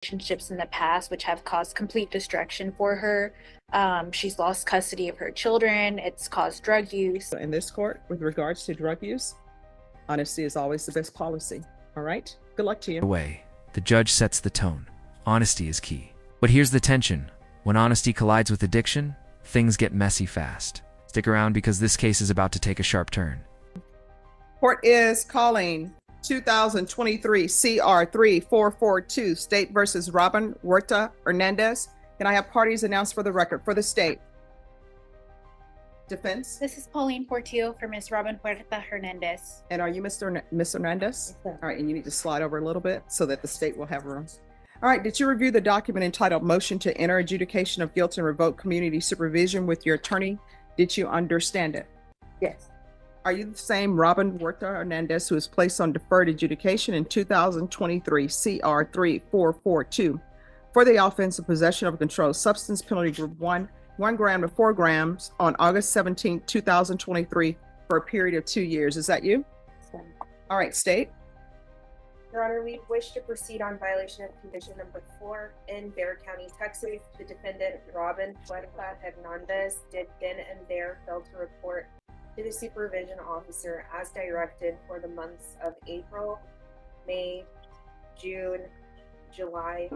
relationships in the past, which have caused complete destruction for her. She's lost custody of her children. It's caused drug use. In this court, with regards to drug use, honesty is always the best policy. All right? Good luck to you. Way, the judge sets the tone. Honesty is key. But here's the tension. When honesty collides with addiction, things get messy fast. Stick around because this case is about to take a sharp turn. Court is calling 2023 CR 3442, State versus Robin Huerta Hernandez. Can I have parties announced for the record for the state? Defense? This is Pauline Portillo for Miss Robin Huerta Hernandez. And are you Miss Hernandez? Yes, All right, and you need to slide over a little bit so that the state will have room. All right, did you review the document entitled Motion to Enter Adjudication of Guilt and Revoke Community Supervision with your attorney? Did you understand it? Yes. Are you the same Robin Huerta Hernandez who was placed on deferred adjudication in 2023 CR 3442 for the offense of possession of a controlled substance, penalty group 1 gram to 4 grams on August 17, 2023 for a period of 2 years? Is that you? Yes. All right, state. Your Honor, we wish to proceed on violation of condition number 4 in Bexar County, Texas. The defendant, Robin Huerta Hernandez, did then and there fail to report to the supervision officer as directed for the months of April, May, June, July,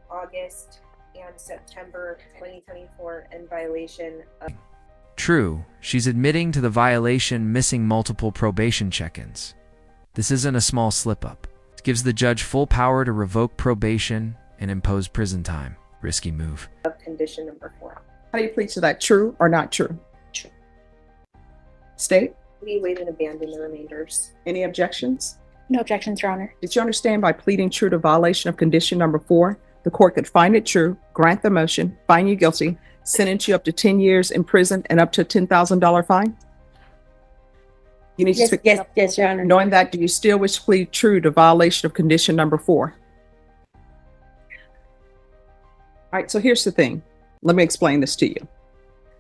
August, and September 2024 in violation of. True, she's admitting to the violation, missing multiple probation check-ins. This isn't a small slip-up. It gives the judge full power to revoke probation and impose prison time. Risky move. Of condition number 4. How do you plead to that? True or not true? True. State. We waive and abandon the remainders. Any objections? No objections, Your Honor. Did you understand by pleading true to violation of condition number 4, the court could find it true, grant the motion, find you guilty, sentence you up to 10 years in prison and up to a $10,000 fine? You need to speak. Yes, Your Honor. Knowing that, do you still wish to plead true to violation of condition number 4? All right, so here's the thing. Let me explain this to you.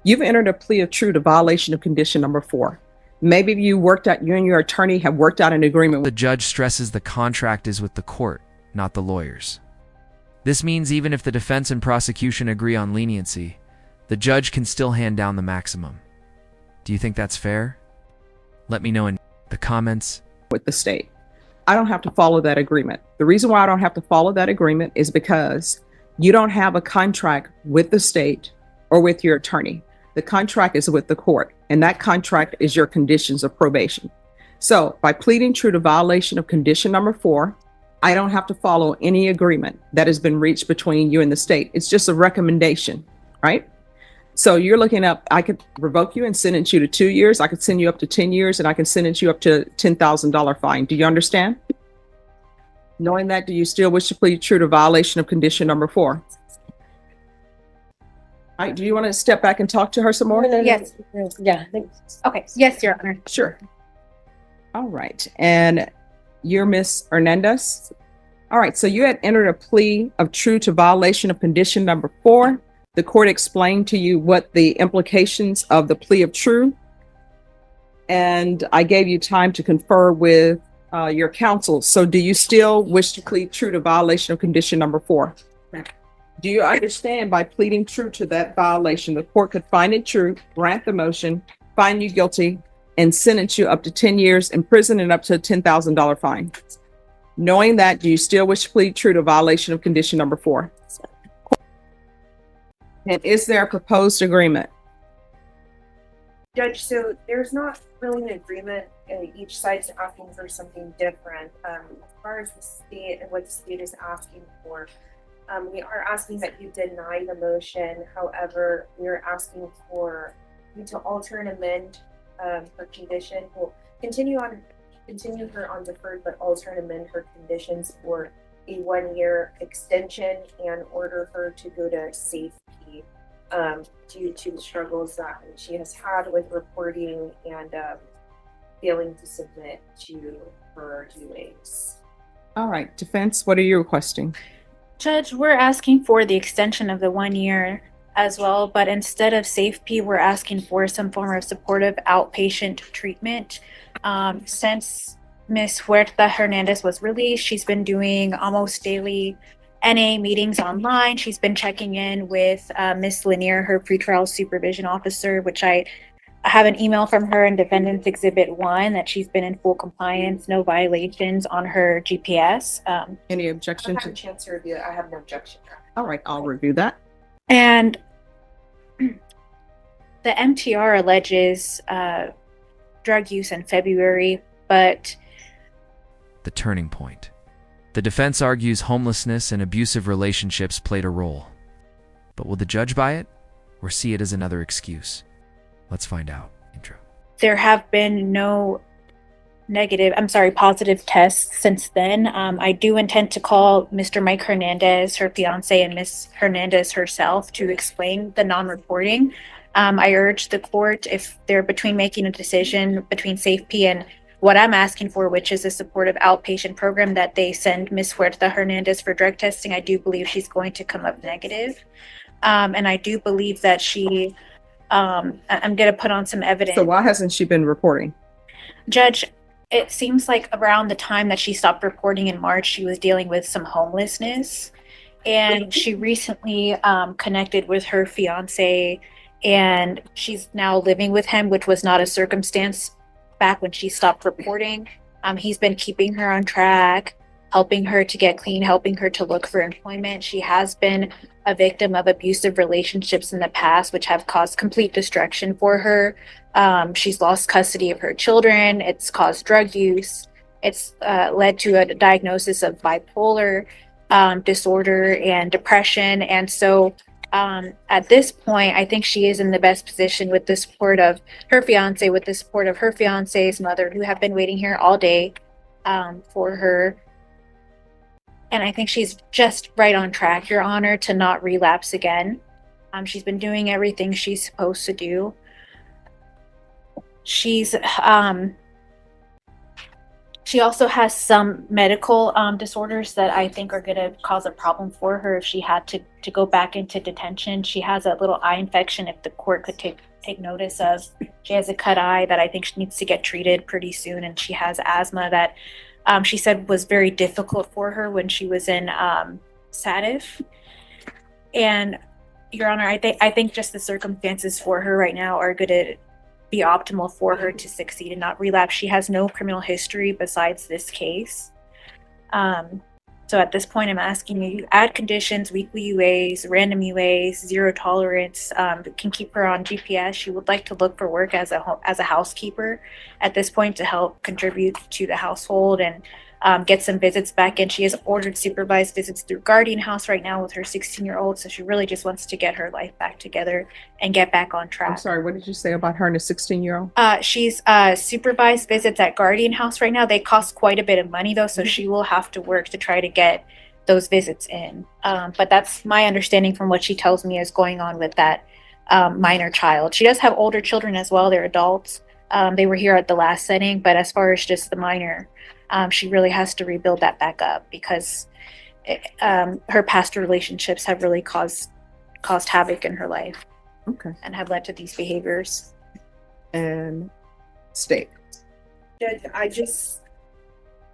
You've entered a plea of true to violation of condition number 4. Maybe you and your attorney have worked out an agreement. The judge stresses the contract is with the court, not the lawyers. This means even if the defense and prosecution agree on leniency, the judge can still hand down the maximum. Do you think that's fair? Let me know in the comments. With the state. I don't have to follow that agreement. The reason why I don't have to follow that agreement is because you don't have a contract with the state or with your attorney. The contract is with the court, and that contract is your conditions of probation. So by pleading true to violation of condition number 4, I don't have to follow any agreement that has been reached between you and the state. It's just a recommendation, right? So you're looking up, I could revoke you and sentence you to 2 years. I could send you up to 10 years and I can sentence you up to $10,000 fine. Do you understand? Knowing that, do you still wish to plead true to violation of condition number 4? All right, do you want to step back and talk to her some more? No. Yes. Yeah. Okay. Yes, Your Honor. Sure. All right. And you're Miss Hernandez? All right. So you had entered a plea of true to violation of condition number 4. The court explained to you what the implications of the plea of true. And I gave you time to confer with your counsel. So do you still wish to plead true to violation of condition number 4? Do you understand by pleading true to that violation, the court could find it true, grant the motion, find you guilty, and sentence you up to 10 years in prison and up to a $10,000 fine? Knowing that, do you still wish to plead true to violation of condition number 4? And is there a proposed agreement? Judge, so there's not really an agreement. Each side's asking for something different. As far as the state and what the state is asking for, we are asking that you deny the motion. However, we are asking for you to alter and amend her condition. We'll continue her on deferred, but alter and amend her conditions for a 1-year extension and order her to go to safety due to the struggles that she has had with reporting and failing to submit to her DUAs. All right, defense, what are you requesting? Judge, we're asking for the extension of the 1 year as well, but instead of safety, we're asking for some form of supportive outpatient treatment. Since Miss Huerta Hernandez was released, she's been doing almost daily NA meetings online. She's been checking in with Miss Lanier, her pretrial supervision officer, which I have an email from her in Defendant's Exhibit 1 that she's been in full compliance, no violations on her GPS. Any I've objection had a to? chance to review it. I have no objection. All right, I'll review that. And the MTR alleges drug use in February, but The turning point. The defense argues homelessness and abusive relationships played a role. But will the judge buy it or see it as another excuse? Let's find out. Intro. there have been no positive tests since then. I do intend to call Mr. Mike Hernandez, her fiance, and Miss Hernandez herself to explain the non-reporting. I urge the court, if they're between making a decision between SafeP and what I'm asking for, which is a supportive outpatient program, that they send Miss Huerta Hernandez for drug testing. I do believe she's going to come up negative. And I do believe that I'm going to put on some evidence. So why hasn't she been reporting? Judge, it seems like around the time that she stopped reporting in March, she was dealing with some homelessness. And she recently connected with her fiance, and she's now living with him, which was not a circumstance back when she stopped reporting. He's been keeping her on track, helping her to get clean, helping her to look for employment. She has been a victim of abusive relationships in the past, which have caused complete destruction for her. She's lost custody of her children. It's caused drug use. It's led to a diagnosis of bipolar disorder and depression. And so at this point, I think she is in the best position with the support of her fiance, with the support of her fiance's mother, who have been waiting here all day for her. And I think she's just right on track, Your Honor, to not relapse again. She's been doing everything she's supposed to do. She also has some medical disorders that I think are going to cause a problem for her if she had to go back into detention. She has a little eye infection, if the court could take notice of. She has a cut eye that I think she needs to get treated pretty soon, and she has asthma that she said was very difficult for her when she was in SATIF. And Your Honor, I think just the circumstances for her right now are going to be optimal for her to succeed and not relapse. She has no criminal history besides this case. So at this point, I'm asking you, add conditions, weekly UAs, random UAs, zero tolerance, can keep her on GPS. She would like to look for work as a housekeeper at this point to help contribute to the household and get some visits back in. She has ordered supervised visits through Guardian House right now with her 16-year-old. So she really just wants to get her life back together and get back on track. I'm sorry, what did you say about her and the 16-year-old? She's supervised visits at Guardian House right now. They cost quite a bit of money though, so she will have to work to try to get those visits in. But that's my understanding from what she tells me is going on with that minor child. She does have older children as well. They're adults. They were here at the last setting, but as far as just the minor, she really has to rebuild that back up because her past relationships have really caused havoc in her life. Okay. And have led to these behaviors. And state. Judge,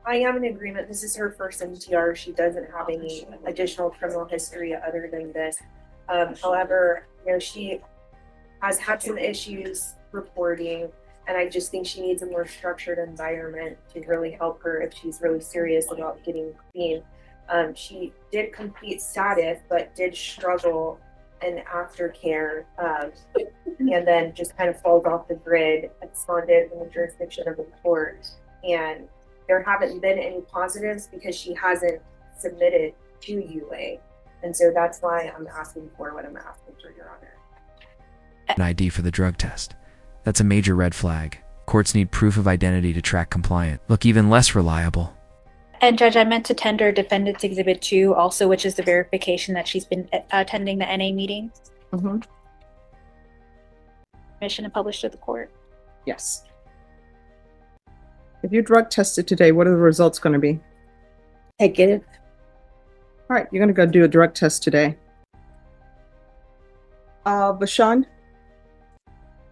I am in agreement. This is her first MTR. She doesn't have any additional criminal history other than this. However, she has had some issues reporting, and I just think she needs a more structured environment to really help her if she's really serious about getting clean. She did complete SATIF, but did struggle in aftercare, and then just kind of falls off the grid, absconded from the jurisdiction of the court. And there haven't been any positives because she hasn't submitted to UA. And so that's why I'm asking for what I'm asking for, Your Honor. An ID for the drug test. That's a major red flag. Courts need proof of identity to track compliant. Look even less reliable. And Judge, I meant to tender Defendant's Exhibit 2 also, which is the verification that she's been attending the NA meeting. Mm-hmm. Mission and published to the court. Yes. If you drug tested today, what are the results going to be? Negative. All right, you're going to go do a drug test today. Bashan,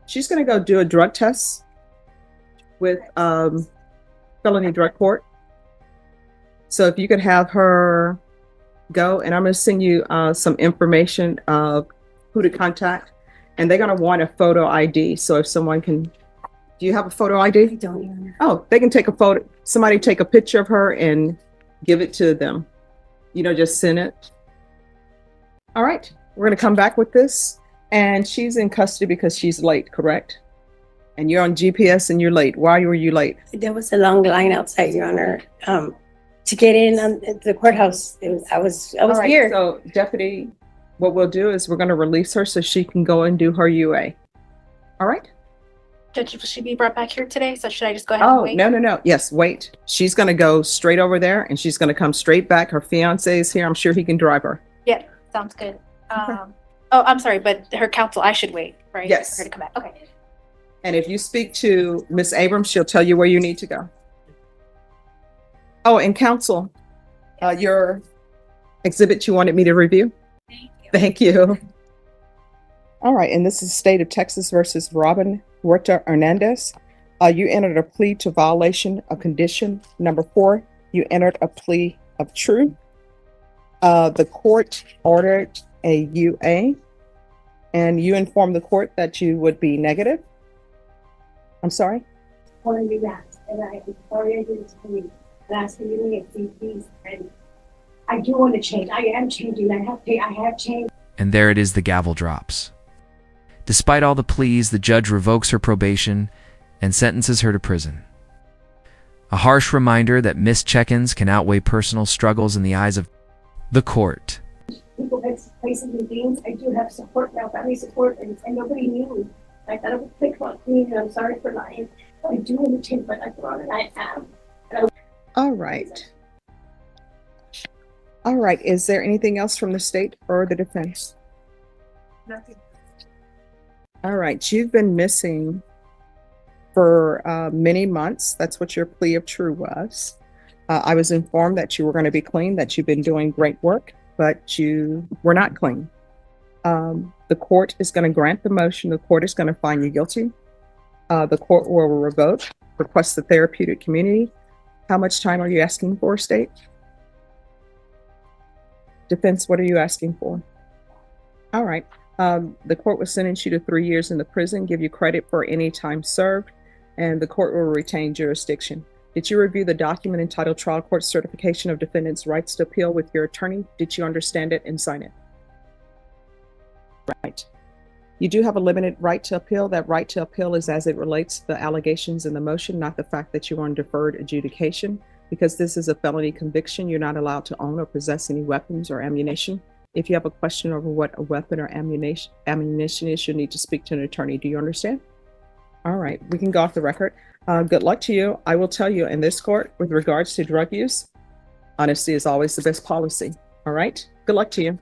she's going to go do a drug test with felony drug court. So if you could have her go, and I'm going to send you some information of who to contact, and they're going to want a photo ID. So if someone can, do you have a photo ID? I don't, Your Honor. Oh, they can take a photo, somebody take a picture of her and give it to them. Just send it. All right, we're going to come back with this. And she's in custody because she's late, correct? And you're on GPS and you're late. Why were you late? There was a long line outside, Your Honor. To get in on the courthouse, I was All right, here. So deputy, what we'll do is we're going to release her so she can go and do her UA. All right? Judge, will she be brought back here today? So should I just go ahead and Oh, wait? no. Yes, wait. She's going to go straight over there and she's going to come straight back. Her fiance is here. I'm sure he can drive her. Yeah, sounds good. Oh, I'm sorry, but her counsel, I should wait, right? Yes. For her to come back. Okay. And if you speak to Miss Abrams, she'll tell you where you need to go. Oh, and counsel, your exhibit you wanted me to review? Thank you. Thank you. All right, and this is State of Texas versus Robin Huerta Hernandez. You entered a plea to violation of condition number 4. You entered a plea of true. The court ordered a UA, and you informed the court that you would be negative. I'm sorry? Want to relax, and I sorry this for me. And ask for you to get these, and I do want to change. I am changing. I have changed. And there it is, the gavel drops. Despite all the pleas, the judge revokes her probation and sentences her to prison. A harsh reminder that missed check-ins can outweigh personal struggles in the eyes of the court. People had places and things. I do have support now, family support, and nobody knew. I thought it would pick up me, and I'm sorry for lying. I do want to change, but I thought it I am. All right. All right. Is there anything else from the state or the defense? Nothing. All right. You've been missing for many months. That's what your plea of true was. I was informed that you were going to be clean, that you've been doing great work, but you were not clean. The court is going to grant the motion. The court is going to find you guilty. The court will revoke, request the therapeutic community. How much time are you asking for, state? Defense, what are you asking for? All right. The court will sentence you to 3 years in the prison, give you credit for any time served, and the court will retain jurisdiction. Did you review the document entitled Trial Court Certification of Defendant's Rights to Appeal with your attorney? Did you understand it and sign it? Right. You do have a limited right to appeal. That right to appeal is as it relates to the allegations in the motion, not the fact that you are on deferred adjudication. Because this is a felony conviction, you're not allowed to own or possess any weapons or ammunition. If you have a question over what a weapon or ammunition is, you'll need to speak to an attorney. Do you understand? All right, we can go off the record. Good luck to you. I will tell you, in this court, with regards to drug use, honesty is always the best policy. All right, good luck to you.